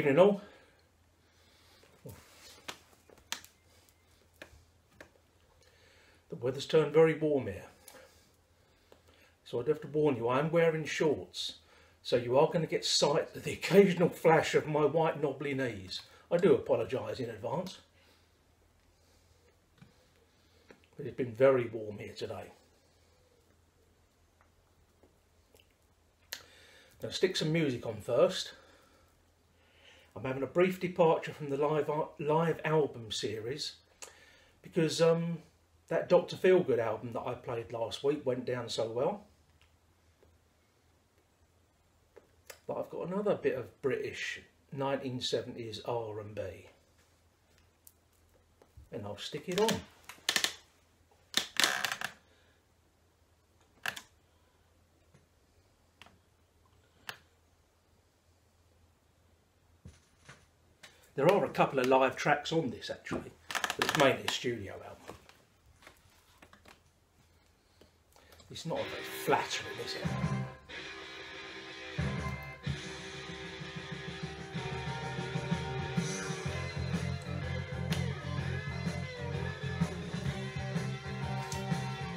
evening all. The weather's turned very warm here. So I'd have to warn you, I'm wearing shorts. So you are going to get sight of the occasional flash of my white knobbly knees. I do apologise in advance. But it's been very warm here today. I'm going to stick some music on first. I'm having a brief departure from the live album series because that Dr. Feelgood album that I played last week went down so well. But I've got another bit of British 1970s R&B and I'll stick it on. There are a couple of live tracks on this actually, but it's mainly a studio album. It's not very flattering, is it?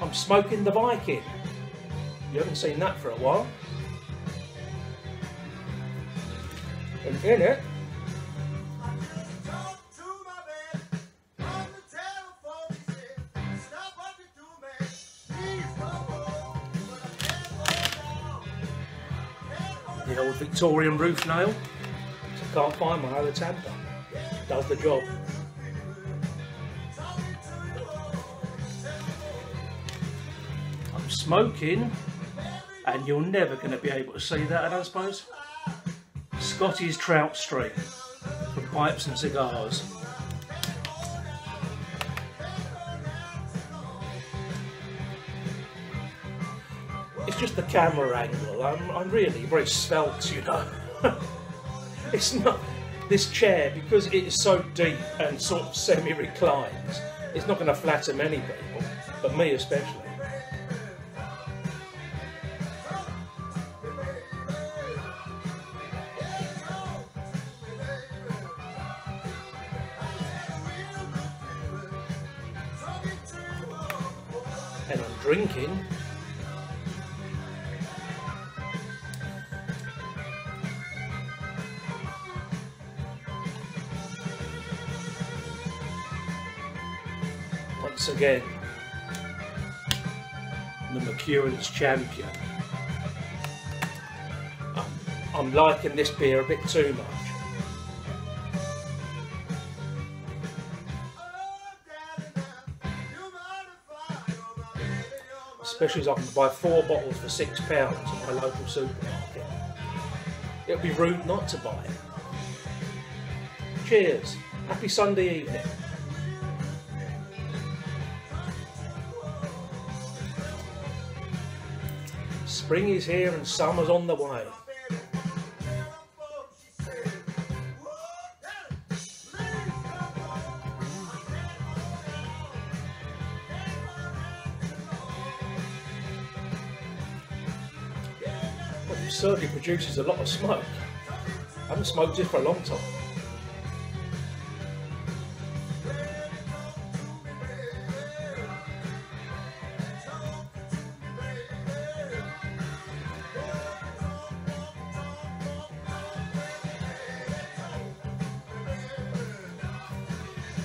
I'm smoking the Viking. You haven't seen that for a while. And in it, the old Victorian roof nail. I can't find my other tamper. Does the job. I'm smoking, and you're never going to be able to see that, I don't suppose. Scotty's Trout Street from Pipes and Cigars. It's just the camera angle. I'm really very svelte, you know. It's not this chair, because it is so deep and sort of semi-reclines. It's not going to flatter many people, but me especially. And I'm drinking once again the Mercurius Champion. I'm liking this beer a bit too much. Especially as I can buy 4 bottles for £6 at my local supermarket. It would be rude not to buy it. Cheers. Happy Sunday evening. Spring is here and summer's on the way. It certainly produces a lot of smoke. I haven't smoked this for a long time.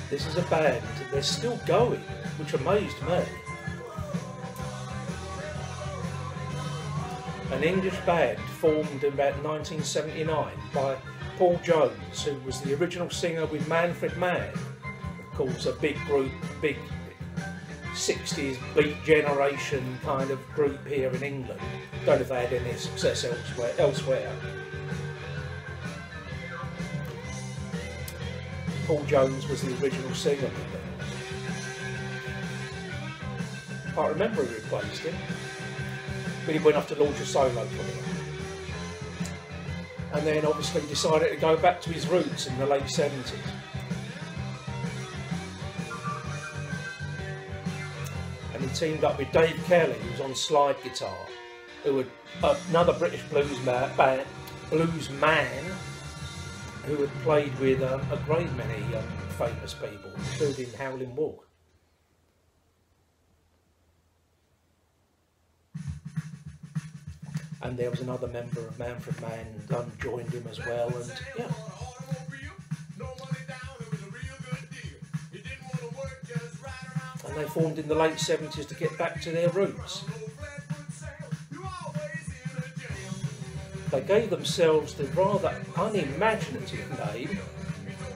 This is a band, they're still going, which amazed me. An English band formed in about 1979 by Paul Jones, who was the original singer with Manfred Mann, of course a big group, big 60s beat generation kind of group here in England. Don't know if they had any success elsewhere. Paul Jones was the original singer with them. Can't remember who replaced him. But he went off to launch a solo career. And then obviously decided to go back to his roots in the late 70s. And he teamed up with Dave Kelly, who was on slide guitar, who had another British blues man, who had played with a great many famous people, including Howlin' Wolf. And there was another member of Manfred Mann joined him as well, and yeah. And they formed in the late 70s to get back to their roots. They gave themselves the rather unimaginative name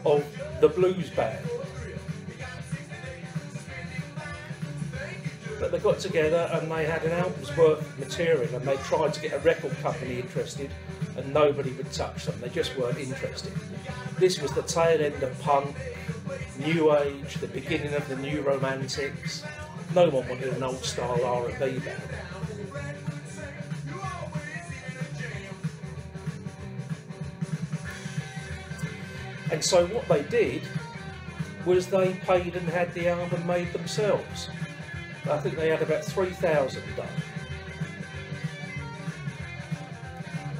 of the Blues Band. But they got together and they had an album's worth of material, and they tried to get a record company interested, and nobody would touch them. They just weren't interested. This was the tail end of punk, new age, the beginning of the new romantics. No one wanted an old style R&B band. And so what they did was they paid and had the album made themselves. I think they had about 3,000 done.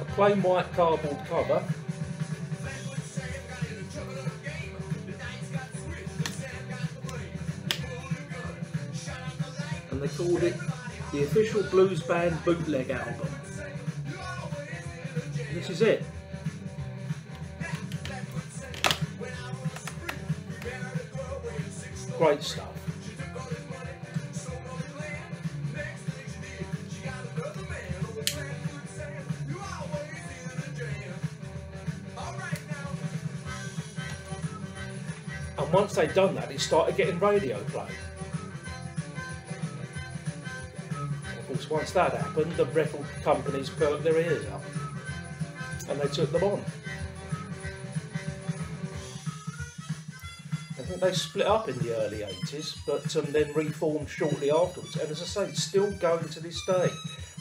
A plain white cardboard cover. And they called it the Official Blues Band Bootleg Album. This is it. Great stuff. And once they'd done that, it started getting radio play. Of course, once that happened, the record companies perked their ears up and they took them on. I think they split up in the early 80s, but then reformed shortly afterwards. And as I say, it's still going to this day,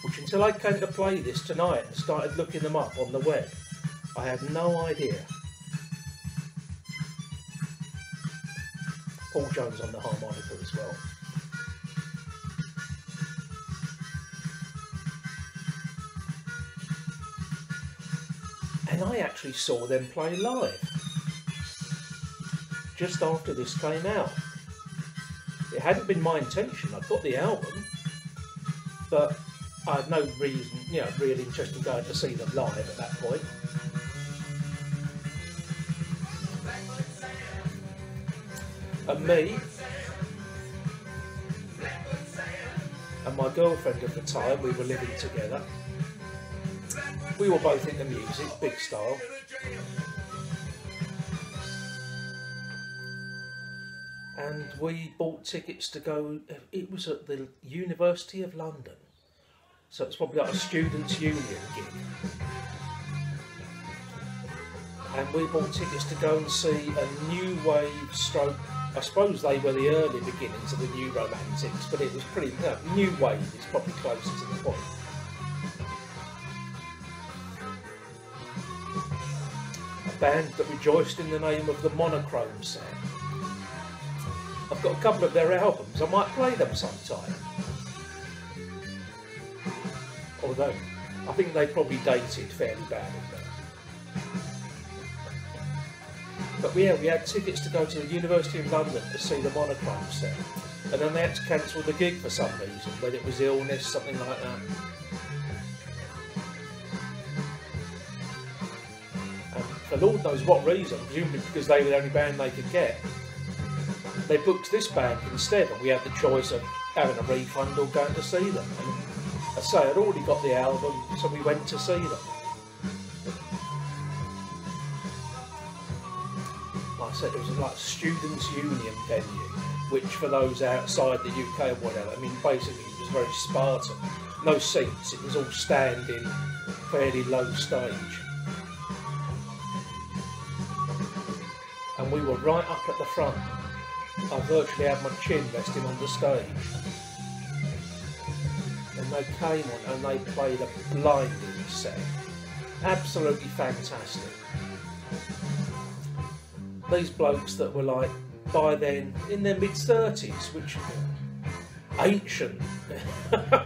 which until I came to play this tonight and started looking them up on the web, I had no idea. Paul Jones on the harmonica as well. And I actually saw them play live just after this came out. It hadn't been my intention. I'd got the album, but I had no reason, real interest in going to see them live at that point. And me and my girlfriend at the time, we were living together. We were both into music, big style. And we bought tickets to go. It was at the University of London, so it's probably like a students' union gig. And we bought tickets to go and see a new wave stroke. I suppose they were the early beginnings of the new romantics, but it was pretty. New wave is probably closer to the point. A band that rejoiced in the name of the Monochrome Set. I've got a couple of their albums. I might play them sometime. Although, I think they probably dated fairly badly. But yeah, we had tickets to go to the University of London to see the Monochrome Set. And then they had to cancel the gig for some reason, whether it was illness, something like that. And for Lord knows what reason, presumably because they were the only band they could get, they booked this band instead, and we had the choice of having a refund or going to see them. And I say, I'd already got the album, so we went to see them. Like I said, it was like a students' union venue, which for those outside the UK or whatever, I mean, basically it was very Spartan. No seats, it was all standing, fairly low stage. And we were right up at the front. I virtually had my chin resting on the stage. And they came on and they played a blinding set. Absolutely fantastic. These blokes that were like, by then, in their mid-30s, which ancient. I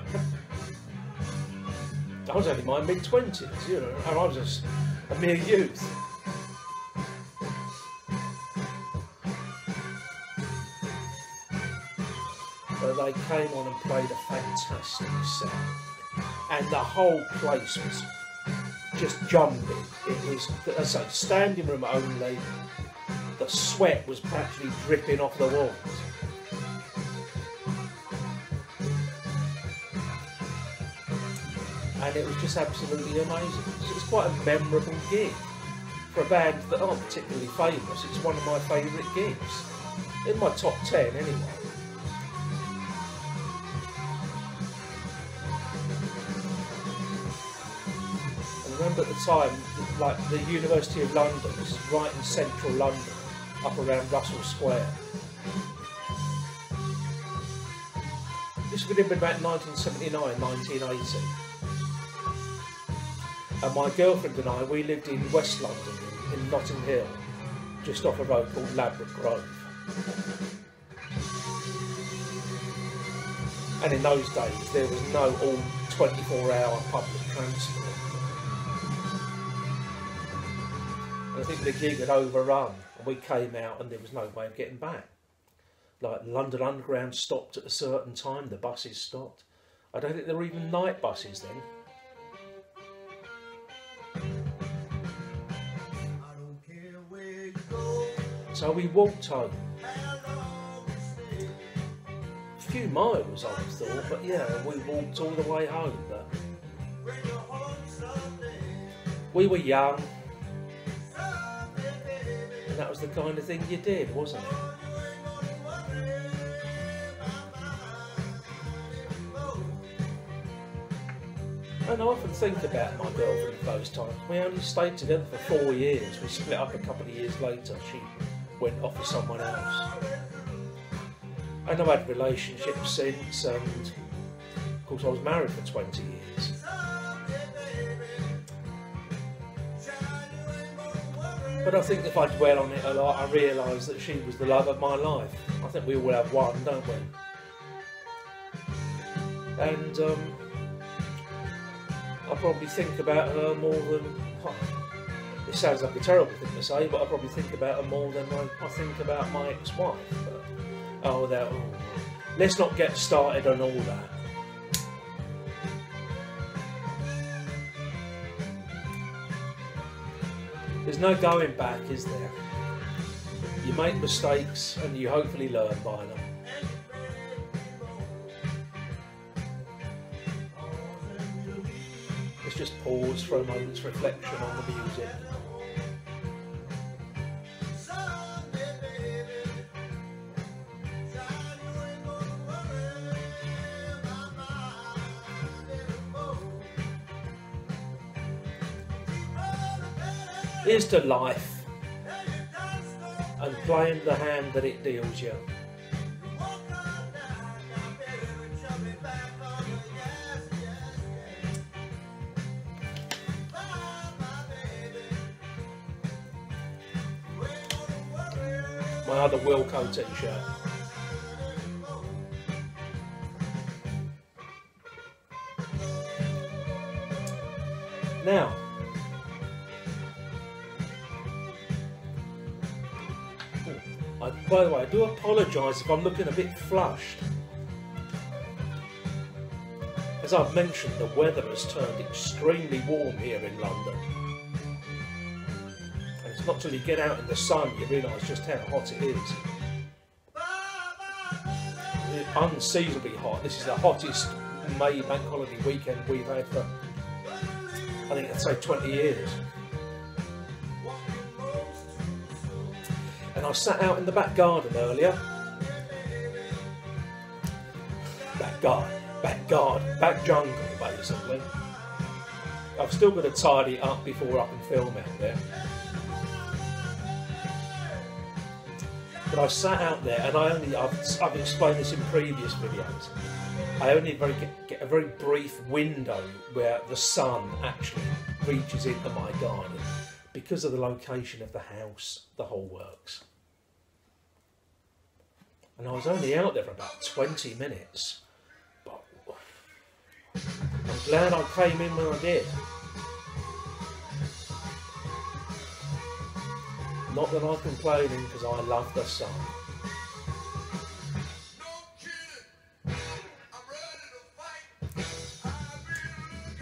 was only in my mid-20s, and I was just a mere youth. but they came on and played a fantastic set, and the whole place was just jumping. It was, as I say, standing room only. The sweat was practically dripping off the walls. And it was just absolutely amazing. It was quite a memorable gig for a band that aren't particularly famous. It's one of my favourite gigs, in my top 10 anyway. And I remember at the time, like the University of London was right in central London, up around Russell Square. This would have been about 1979, 1980. And my girlfriend and I, we lived in West London, in Notting Hill, just off a road called Ladbroke Grove. And in those days, there was no all 24-hour public transport. And I think the gig had overrun, and we came out and there was no way of getting back. Like London Underground stopped at a certain time, the buses stopped. I don't think there were even night buses then. So we walked home. A few miles, I thought, but yeah, we walked all the way home. But we were young, and that was the kind of thing you did, wasn't it? And I often think about my girlfriend at those times. We only stayed together for 4 years. We split up a couple of years later. She went off with someone else. And I've had relationships since, and of course I was married for 20 years. But I think if I dwell on it a lot, I realise that she was the love of my life. I think we all have one, don't we? And I probably think about her more than... It sounds like a terrible thing to say, but I probably think about her more than I think about my ex-wife. Let's not get started on all that. There's no going back, is there? You make mistakes and you hopefully learn by them. Let's just pause for a moment's reflection on the music. Here's to life, and playing the hand that it deals you. My other Wilco t-shirt. Now, by the way, I do apologise if I'm looking a bit flushed. As I've mentioned, the weather has turned extremely warm here in London. And it's not till you get out in the sun you realise just how hot it is. It's unseasonably hot. This is the hottest May bank holiday weekend we've had for, I think I'd say 20 years. And I sat out in the back garden earlier. Back jungle basically. I've still got to tidy it up before I can film out there. But I sat out there, and I've explained this in previous videos. I only get a very brief window where the sun actually reaches into my garden because of the location of the house, the whole works. And I was only out there for about 20 minutes. But I'm glad I came in when I did. Not that I'm complaining, because I love the sun.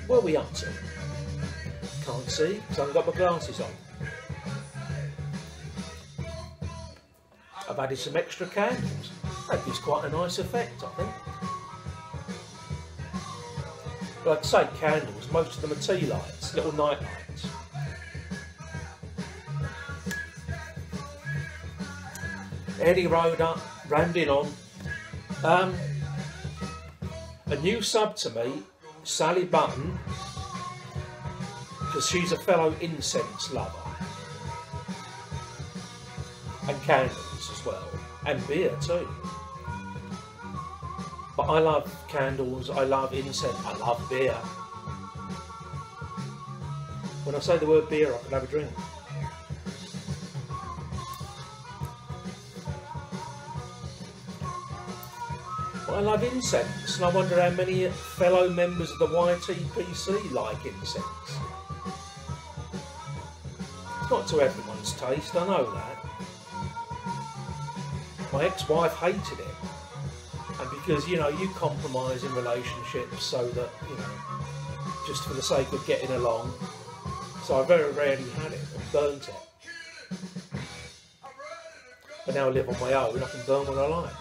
Where are we up to? Can't see because I haven't got my glasses on. I've added some extra candles. That gives quite a nice effect, I think. Like I say, candles, most of them are tea lights, little night lights. Eddie Road up, rambling on. A new sub to me, Sally Button, because she's a fellow incense lover. And candles as well, and beer too. But I love candles, I love incense, I love beer. When I say the word beer, I can have a drink. But I love incense, and I wonder how many fellow members of the YTPC like incense. It's not to everyone's taste, I know that. My ex-wife hated it, and because, you know, you compromise in relationships so that, you know, just for the sake of getting along. So I very rarely had it and burnt it. But now I live on my own, I can burn what I like.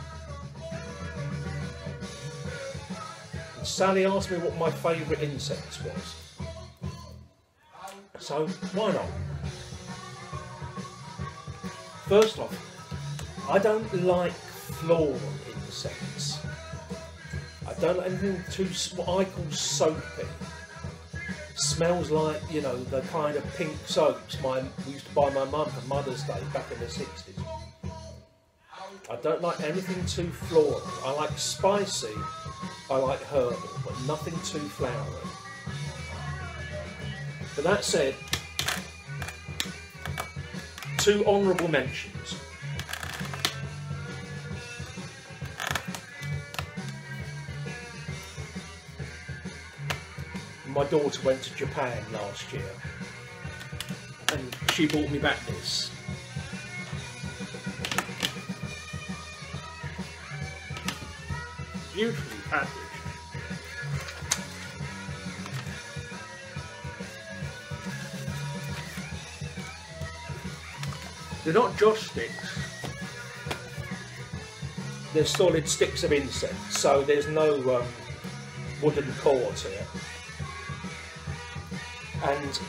And Sally asked me what my favourite incense was. So why not? First off, I don't like floral incense. I don't like anything too, what I call soapy. Smells like, you know, the kind of pink soaps we used to buy my mum for Mother's Day back in the 60s. I don't like anything too floral. I like spicy, I like herbal, but nothing too flowery. But that said, 2 honourable mentions. My daughter went to Japan last year and she bought me back this. Beautifully packaged. They're not joss sticks, they're solid sticks of incense, so there's no wooden core to it. And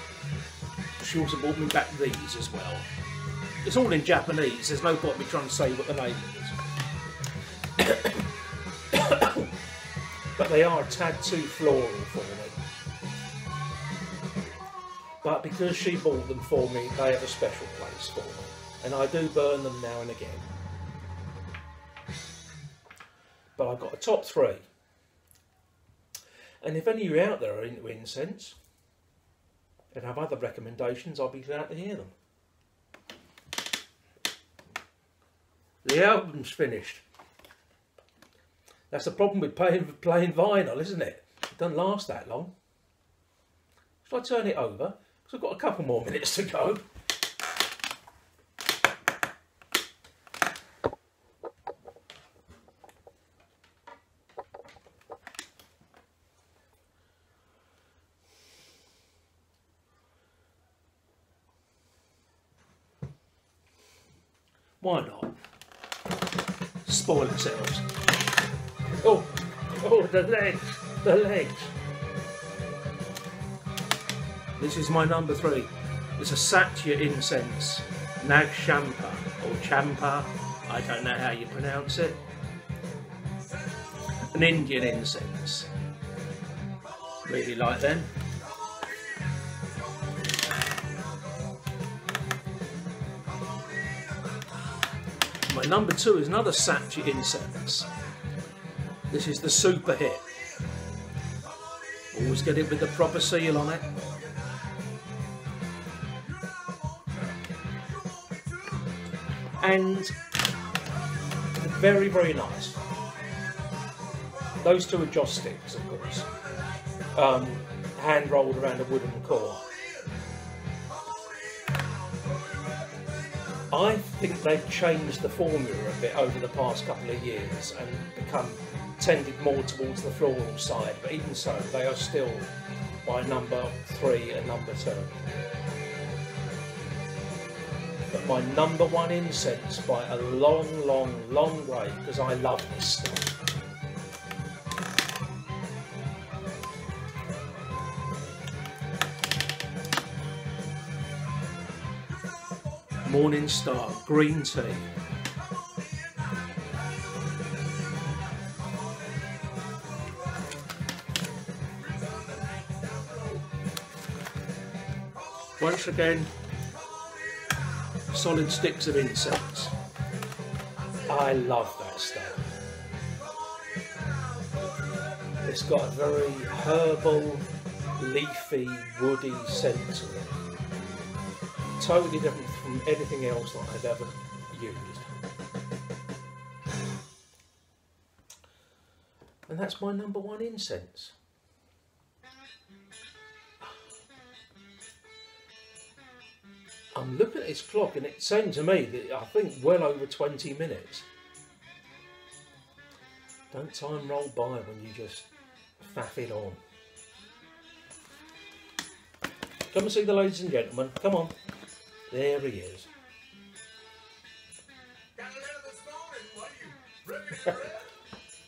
she also bought me back these as well. It's all in Japanese, there's no point me trying to say what the name is. But they are a tad too floral for me. But because she bought them for me, they have a special place for me. And I do burn them now and again. But I've got a top 3. And if any of you out there are into incense and have other recommendations, I'll be glad to hear them. The album's finished. That's the problem with playing vinyl, isn't it? It doesn't last that long. Shall I turn it over? Because I've got a couple more minutes to go. Why not? Spoil ourselves. Oh, the legs, the legs. This is my number 3. It's a Satya incense, Nag Champa or Champa, I don't know how you pronounce it. An Indian incense. Really like them. My number 2 is another Satya incense. This is the super hit. Always get it with the proper seal on it. And very, very nice. Those 2 are joss sticks, of course. Hand rolled around a wooden core. I think they've changed the formula a bit over the past couple of years and tended more towards the floral side, but even so, they are still by number 3 and number 2. But my number 1 incense by a long way, because I love this stuff. Morning Star green tea. Once again, solid sticks of incense. I love that stuff. It's got a very herbal, leafy, woody scent to it. Totally different from anything else that I've ever used. And that's my number 1 incense. I'm looking at this clock and it's saying to me that I think well over 20 minutes. Don't time roll by when you just faff it on. Come and see the ladies and gentlemen. Come on. There he is.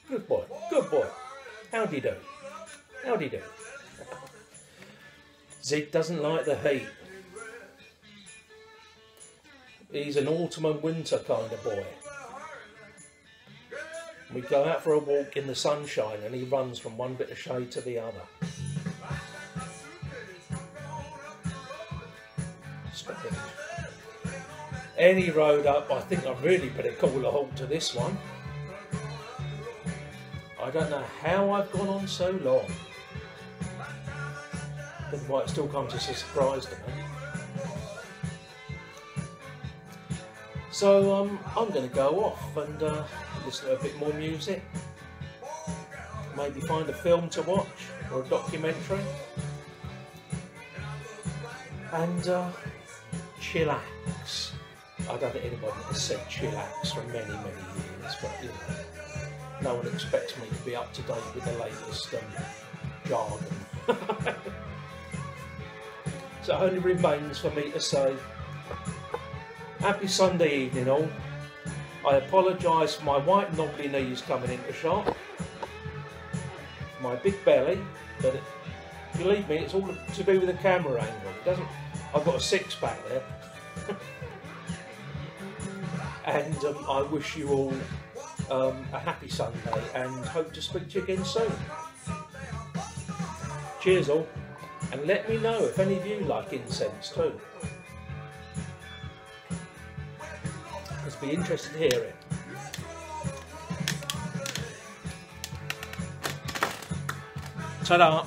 Good boy. Good boy. How'd he do? How'd he do? Zig doesn't like the heat. He's an autumn and winter kind of boy. We go out for a walk in the sunshine and he runs from one bit of shade to the other. Any road up, I think I've really better call a halt to this one. I don't know how I've gone on so long. Don't know why it still comes as a surprise to me. So I'm going to go off and listen to a bit more music. Maybe find a film to watch or a documentary. And chillax. I don't think anybody has said chillax for many years, but you know, no one expects me to be up to date with the latest jargon. So it only remains for me to say, happy Sunday evening all. I apologise for my white knobbly knees coming into shot, my big belly, but believe me, it's all to do with the camera angle. It doesn't. I've got a 6-pack there. And I wish you all a happy Sunday and hope to speak to you again soon. Cheers all, and let me know if any of you like incense too. I'd be interested to hear it. Ta-da!